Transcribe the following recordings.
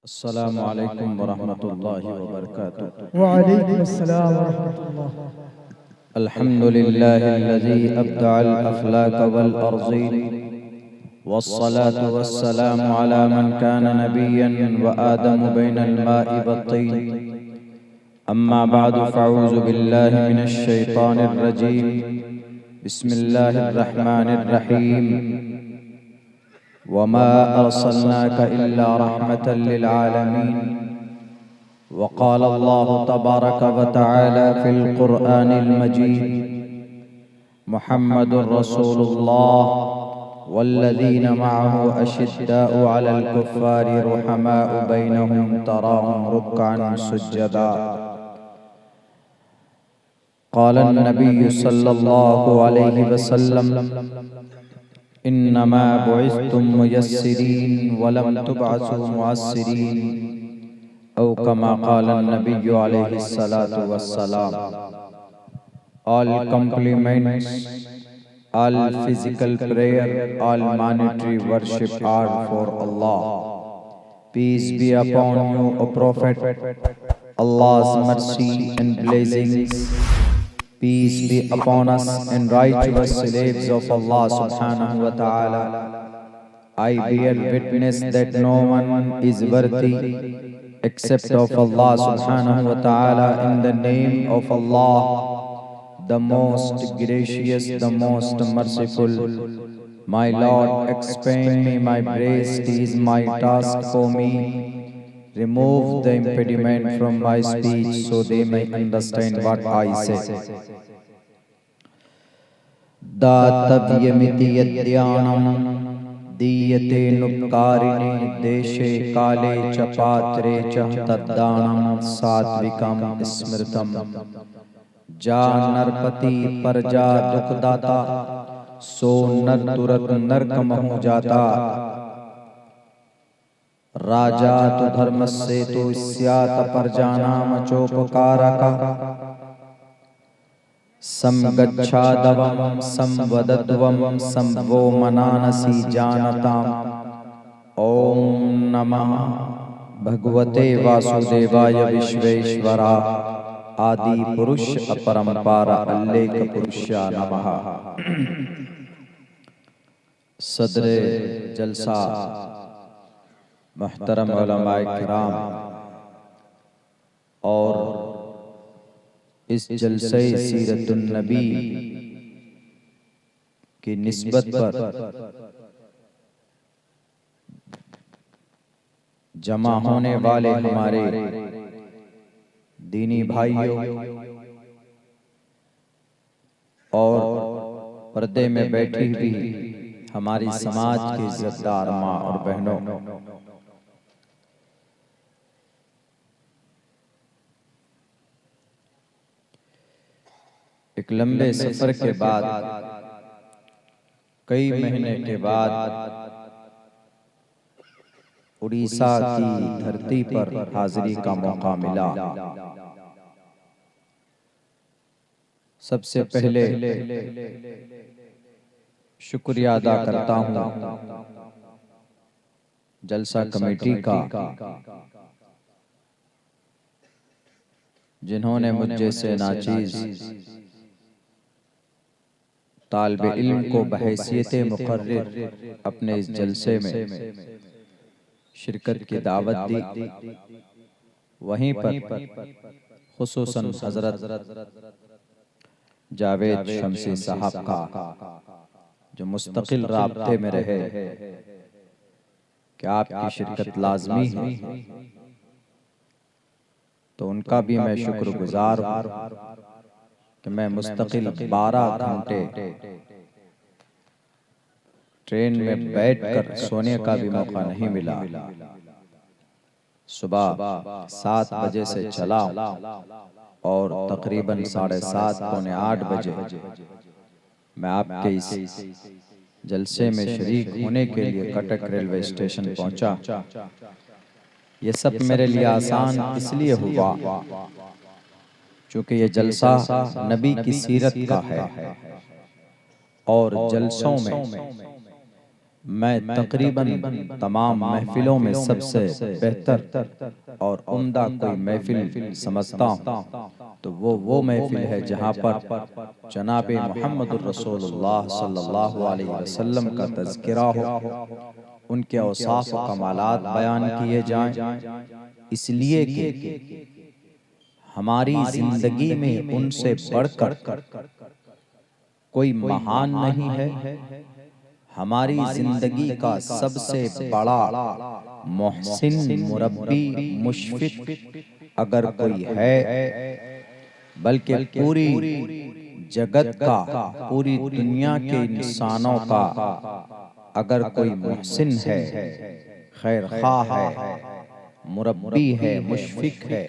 अस्सलामु अलैकुम वरहमतुल्लाहि वबरकातुह। वअलैकुम अस्सलाम वरहमतुल्लाह। अल्हम्दुलिल्लाहिल्लज़ी अब्दअल अफ़लाक वल अर्ज़ीन वस्सलातु वस्सलामु अला मन कान नबिय्यन व आदमु बैनल माइ वत्तीन। अम्मा बअदु फ़अऊज़ु बिल्लाहि मिनश शैतानिर रजीम। बिस्मिल्लाहिर रहमानिर रहीम। वमा अर्सलनाक इल्ला रहमतल लिल आलमीन। वक़ाल अल्लाहु तबारक व तआला फ़िल क़ुरआनिल मजीद। मुहम्मदुर रसूलुल्लाह वल्लज़ीना मअहु अशिद्दाउ अलल कुफ़्फ़ारि रुहमाउ बैनहुम तराहुम रुक्अन सुज्जदा। क़ाल अन्नबिय्यु सल्लल्लाहु अलैहि वसल्लम इन्नमा बुइस्तुम मुयस्सिरीन वलम तुबअसू मुअस्सिरीन औ कमा क़ाल अन्नबिय्यु अलैहि सलातु वस्सलाम। All compliments, all physical prayer, all monetary worship are for Allah. Peace be upon you, O Prophet. Allah's mercy and blessings. Peace be upon us and righteous slaves of Allah subhanahu wa ta'ala. I bear witness that no one is worthy except of Allah subhanahu wa ta'ala. In the name of Allah, the most gracious, the most merciful. My Lord, expand me my breast is my task for me. Remove the impediment from my speech so they may understand what I say. दातव्यमिति यद्यानं दीयते नुक्कारिणे देशे काले च पात्रे च तद्दानं सात्विकं स्मृतम्। जा नरपति पर जा दुखदाता सो नर तुरत नरक महु जाता। राजा तो धर्म से तो स्यात पर जानाम चोपकारका। समगच्छादवम संवदत्वम संवो मनानसी जानताम। ओम नमः भगवते वासुदेवाय विश्वेश्वरा आदि पुरुष अपरंपारा अल्लेख पुरुषा नमः। सदरे जलसा मुहतरम उलमाए किराम और इस जलसे सीरतुन नबी की निस्बत पर जमा होने वाले हमारे दीनी भाइयों और पर्दे में बैठी हुई हमारी समाज की इज्जतदार माँ और बहनों, एक लंबे सफर के बाद कई महीने के बाद उड़ीसा की धरती पर हाजिरी का मौका मिला। सबसे पहले शुक्रिया अदा करता हूँ जलसा कमेटी का, जिन्होंने मुझ जैसे नाचीज तालिब इल्म को बहैसियते मुकर्रिर अपने इस जलसे में शिरकत की दावत दी। वहीं पर खुसूसन हजरत जावेद शमसी साहब का जो मुस्तकिल राब्ते में रहे कि आपकी शिरकत लाजमी है, तो उनका भी मैं शुक्रगुजार हूँ कि मैं मुस्तकिल 12 घंटे ट्रेन में बैठकर सोने का भी मौका नहीं मिला। सुबह 7 बजे से चला और तकरीबन 7:30 पौने 8 बजे मैं आपके इस जलसे में शरीक होने के लिए कटक रेलवे स्टेशन पहुंचा। ये सब मेरे लिए आसान इसलिए हुआ क्योंकि ये जलसा नबी की सीरत का है और जलसों में मैं तकरीबन तमाम महफिलों में सबसे बेहतर और उम्दा कोई महफिल समझता हूँ तो वो महफिल है जहाँ पर जनाब मुहम्मदुर रसूलुल्लाह सल्लल्लाहु अलैहि वसल्लम का तज़किरा हो, उनके औसाफ व कमालात बयान किए जाएं, इसलिए कि हमारी जिंदगी में उनसे बढ़कर कोई महान नहीं है। हमारी जिंदगी का सबसे बड़ा मोहसिन, मुरब्बी, मुशफिक अगर कोई है, बल्कि पूरी जगत का, पूरी दुनिया के इंसानों का अगर कोई मोहसिन है, खैर ख्वाह है, मुरब्बी है, मुशफिक है,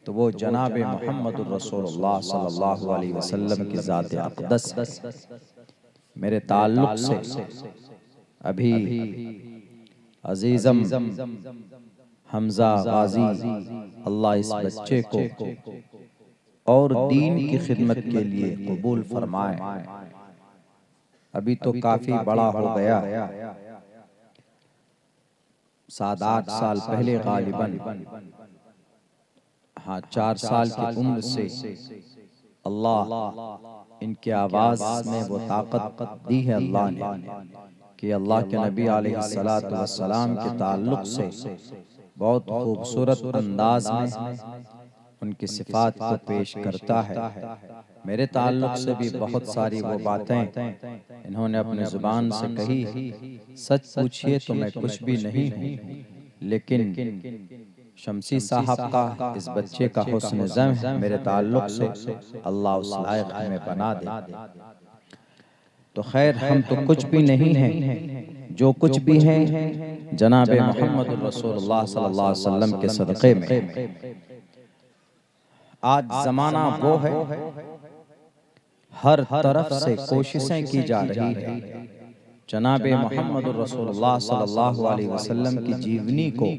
तो वो जनाब मुहम्मदुर रसूलुल्लाह सल्लल्लाहु अलैहि वसल्लम की ज़ात अक़दस है। मेरे ताल्लुक से अभी अजीज़म हमजा गाजी अल्लाह इस बच्चे को और दीन की खिदमत के लिए कबूल फरमाए। अभी तो काफी बड़ा हो गया, 7-8 साल पहले गालिबन, हाँ 4 साल की उम्र से अल्लाह इनकी आवाज में वो ताकत दी है अल्लाह ने कि अल्लाह के नबी अलैहिस्सलातु वस्सलाम के ताल्लुक से बहुत खूबसूरत अंदाज में उनकी सिफात को पेश करता है। मेरे ताल्लुक से भी बहुत सारी वो बातें इन्होंने अपने जुबान से कही। सच पूछिए तो मैं कुछ भी नहीं हूँ, लेकिन शमसी साहब का, इस बच्चे का हुस्न ज़म है मेरे ताल्लुक से, अल्लाह उस लायक हमें बना दे। तो खैर हम तो कुछ भी नहीं हैं, जो कुछ भी हैं जनाब मुहम्मद रसूलुल्लाह सल्लल्लाहु अलैहि वसल्लम के सदक़े में। आज ज़माना वो है, हर तरफ से कोशिशें की जा रही है जनाब मुहम्मद रसूलुल्लाह सल्लल्लाहु अलैहि वसल्लम की जीवनी को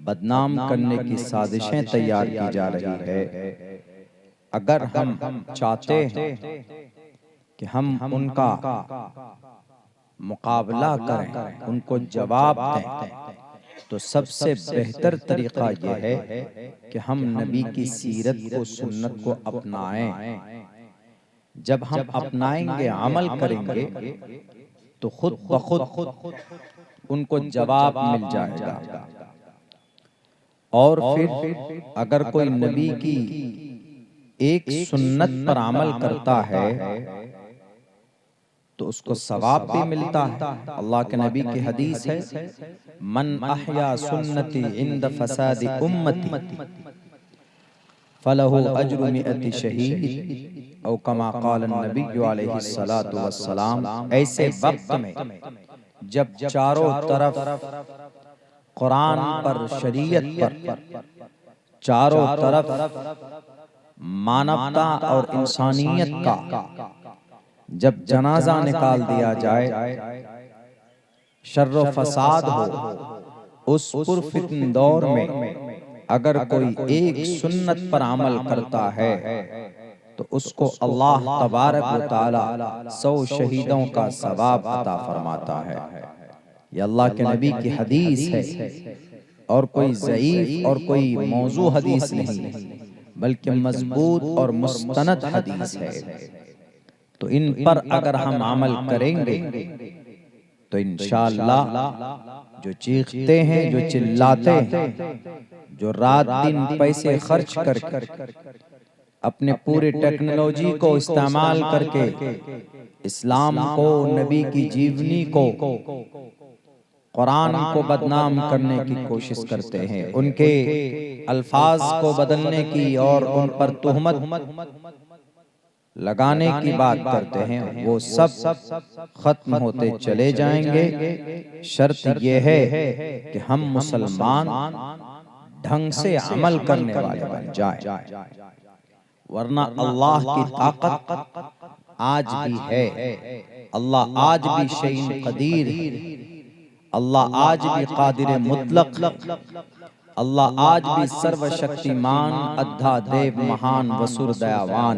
बदनाम करने की साजिशें तैयार की जा रही है। अगर हम चाहते हैं कि हम उनका मुकाबला करें, उनको जवाब दें, तो सबसे बेहतर तरीका यह है कि हम नबी की सीरत को, सुन्नत को अपनाएं। जब हम अपनाएंगे, अमल करेंगे, तो खुद ब खुद उनको जवाब मिल जाएगा। और फिर अगर कोई नबी की एक सुन्नत पर अमल करता है तो उसको सवाब भी मिलता है। अल्लाह के नबी की हदीस है, मन अहया सुन्नती इंद फसादी उम्मती फलहु अज्रु मिअति शहीद औ कमा क़ाल नबी अलैहिस्सलातु वस्सलाम। ऐसे वक्त में जब चारों तरफ कुरान पर, शरीयत पर, चारों तरफ मानवता और इंसानियत का जब जनाजा निकाल दिया जाए, शर्र फसाद हो, उस पुरफितन दौर में अगर कोई एक सुन्नत पर अमल करता है तो उसको अल्लाह तबारक व तआला 100 शहीदों का सवाब अता फरमाता है। ये अल्लाह के नबी की हदीस है और कोई ज़ईफ और कोई मौजू हदीस नहीं, बल्कि मजबूत और मुस्तनद हदीस है। तो इन पर अगर हम अमल करेंगे तो इंशाअल्लाह जो चीखते हैं, जो चिल्लाते हैं, जो रात दिन पैसे खर्च करके अपने पूरे टेक्नोलॉजी को इस्तेमाल करके इस्लाम को, नबी की जीवनी को, कुरान को बदनाम करने की कोशिश करते हैं, उनके अल्फाज को बदलने की और उन पर तुहमत लगाने की बात करते हैं, वो सब खत्म होते चले जाएंगे। शर्त यह है कि हम मुसलमान ढंग से अमल करने वाले बन जाएं, वरना अल्लाह की ताकत आज भी है। अल्लाह आज भी शैइन कदीर, अल्लाह आज भी कादिर मुतलक, अल्लाह आज भी सर्वशक्तिमान, अद्धा देव, महान, वसुर, दयावान।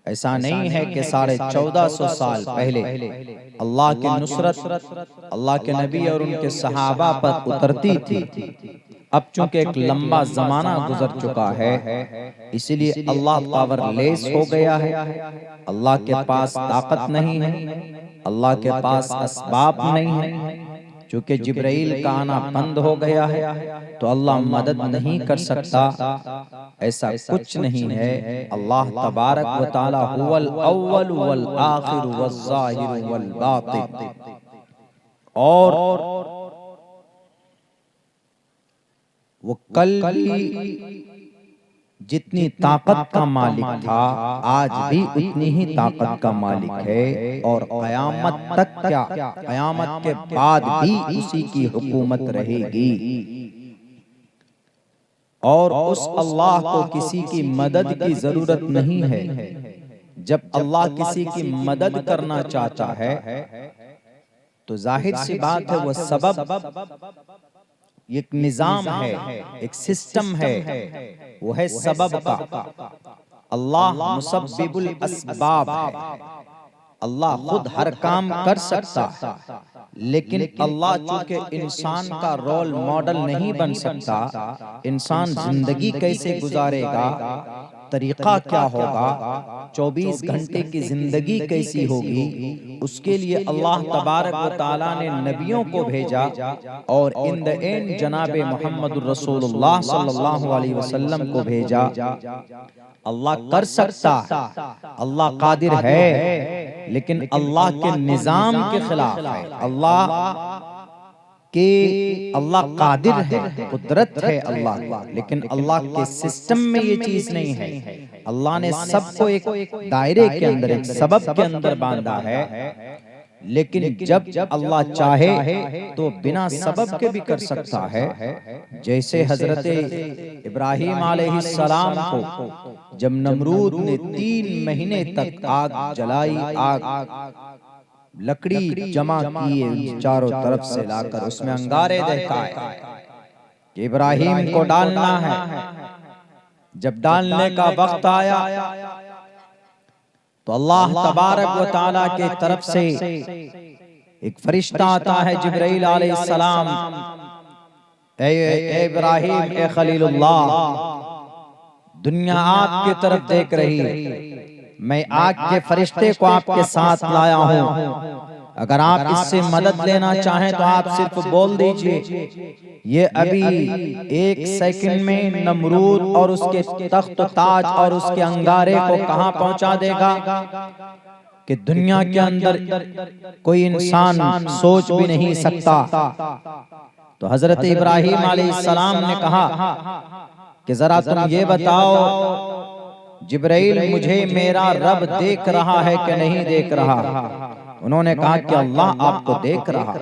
ऐसा नहीं है कि 1450 साल पहले अल्लाह की नुसरत अल्लाह के नबी और उनके सहाबा पर उतरती थी। अब चूंकि एक लंबा जमाना गुजर चुका है, इसलिए अल्लाह पावरलेस हो गया है। अल्लाह के पास ताकत नहीं है, अल्लाह के पास असबाब नहीं है। चूंकि जिब्राइल का आना बंद हो गया है तो अल्लाह मदद नहीं कर सकता। ऐसा कुछ नहीं है। अल्लाह तबारक व तआला हुवल अव्वल वल आखिर वल ज़ाहिर वल बातिन। और वो कल भी जितनी ताकत का मालिक था, आज भी उतनी ही ताकत का मालिक है। और कयामत तक क्या, कयामत के बाद भी उसी की हुकूमत रहेगी। और उस अल्लाह को किसी की मदद की जरूरत नहीं है। जब अल्लाह किसी की मदद करना चाहता है तो जाहिर सी बात है वो सबब, एक निजाम है, एक सिस्टम है, वो है सबब का। अल्लाह मुसब्बिबुल असबाब है। अल्लाह खुद हर काम कर सकता है, लेकिन अल्लाह चूंकि इंसान का रोल मॉडल नहीं बन सकता, इंसान जिंदगी कैसे गुजारेगा, तरीका क्या होगा, 24 घंटे की जिंदगी कैसी होगी, उसके लिए अल्लाह तबारक व तआला ने नबियों को भेजा। और इन द एंड जनाबे मोहम्मदुर रसूलुल्लाह सल्लल्लाहु अलैहि वसल्लम को भेजा। अल्लाह कर सकता, अल्लाह कादिर है, लेकिन अल्लाह के निजाम के खिलाफ है। अल्लाह कादिर है, कुदरत है अल्लाह, लेकिन अल्लाह के सिस्टम में ये चीज नहीं है। अल्लाह ने सबको एक दायरे के अंदर, एक सबब के अंदर बांधा है। लेकिन जब अल्लाह चाहे तो बिना सबब के भी कर सकता है। जैसे हजरत इब्राहिम अलैहिस्सलाम को जब नमरूद ने 3 महीने तक आग जलाई, आग लकड़ी जमा किए चारों तरफ से लाकर उसमें अंगारे दिखाए कि इब्राहिम को डालना है। जब डालने का वक्त आया तो अल्लाह तबारक व तआला के तरफ से एक फरिश्ता आता है, जिब्राइल अलैहिस्सलाम। ए इब्राहिम, ए खलीलुल्लाह, दुनिया आपकी तरफ देख रही है, मैं आग के फरिश्ते को आपके साथ लाया हूं। अगर आप इससे मदद लेना चाहें तो आप सिर्फ बोल दीजिए। ये अभी 1 सेकंड में नमरूद और उसके तख्त ताज और उसके अंगारे को कहां पहुंचा देगा कि दुनिया के अंदर कोई इंसान सोच भी नहीं सकता। तो हजरत इब्राहिम अलैहिस्सलाम ने कहा कि जरा तुम ये बताओ जिब्राइल, मुझे मेरा रब देख रहा है कि नहीं देख रहा? उन्होंने कहा कि अल्लाह आपको देख रहा।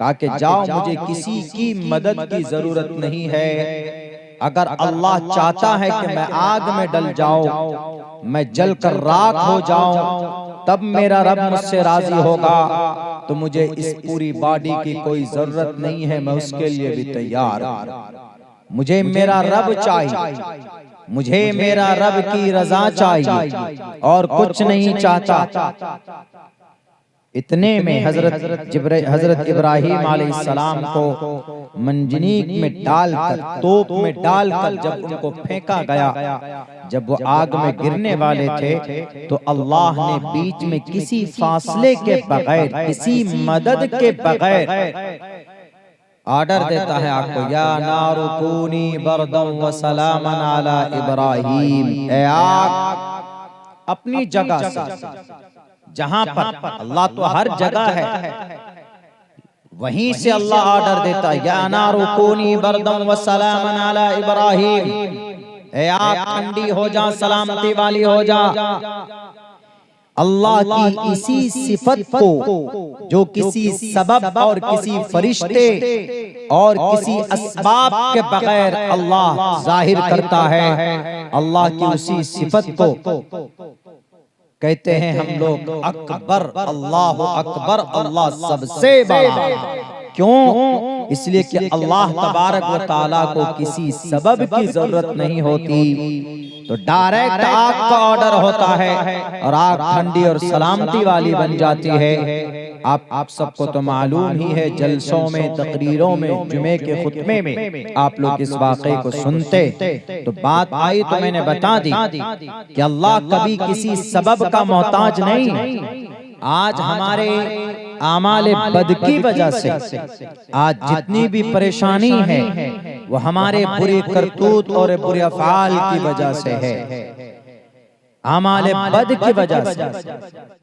कहा कि जाओ, मुझे किसी की मदद की जरूरत नहीं है। अगर अल्लाह चाहता है कि मैं आग में डल जाऊं, मैं जलकर राख हो जाऊं, तब मेरा रब मुझसे राजी होगा। तो मुझे इस पूरी बॉडी की कोई जरूरत नहीं है, मैं उसके लिए भी तैयार हूं। मुझे मेरा रब चाहिए, मुझे मेरा रब की रजा चाहिए और कुछ नहीं चाहता। इतने में हजरत इब्राहिम अलैहिस्सलाम को मंजनीक में डालकर, तोप में डालकर जब उनको फेंका गया, जब वो आग में गिरने वाले थे तो अल्लाह ने बीच में किसी फासले के बगैर, किसी मदद के बगैर ऑर्डर देता है आपको, या नारु कूनी बरदन व सलामन अला इब्राहिम। ए आग अपनी जगह से, जहां पर अल्लाह तो हर जगह है, वहीं से अल्लाह ऑर्डर देता है, या नारु कूनी बरदन व सलामन अला इब्राहिम। ए आग ठंडी हो जा, सलामती वाली हो जा। अल्लाह की इसी सिफत को जो किसी सबब और किसी फरिश्ते और किसी असबाब के बगैर अल्लाह जाहिर करता है, अल्लाह की उसी सिफत को कहते हैं हम लोग अकबर, अल्लाह अकबर, अल्लाह सबसे बड़ा। क्यों? इसलिए कि अल्लाह तबारक व तआला को किसी सबब की जरूरत नहीं होती, तो डायरेक्ट आग का ऑर्डर होता है और आग ठंडी और सलामती वाली बन जाती है। आप सबको तो मालूम ही है, जलसों में, तकरीरों में, जुमे के खुतबे में आप लोग इस वाक़े को सुनते, तो बात आई तो मैंने बता दी कि अल्लाह कभी किसी सबब का मोहताज नहीं। आज हमारे आमाले बद की वजह से आज जितनी भी परेशानी है वो हमारे बुरे करतूत और बुरे अफ़आल की वजह से है, आमाले बद की वजह से।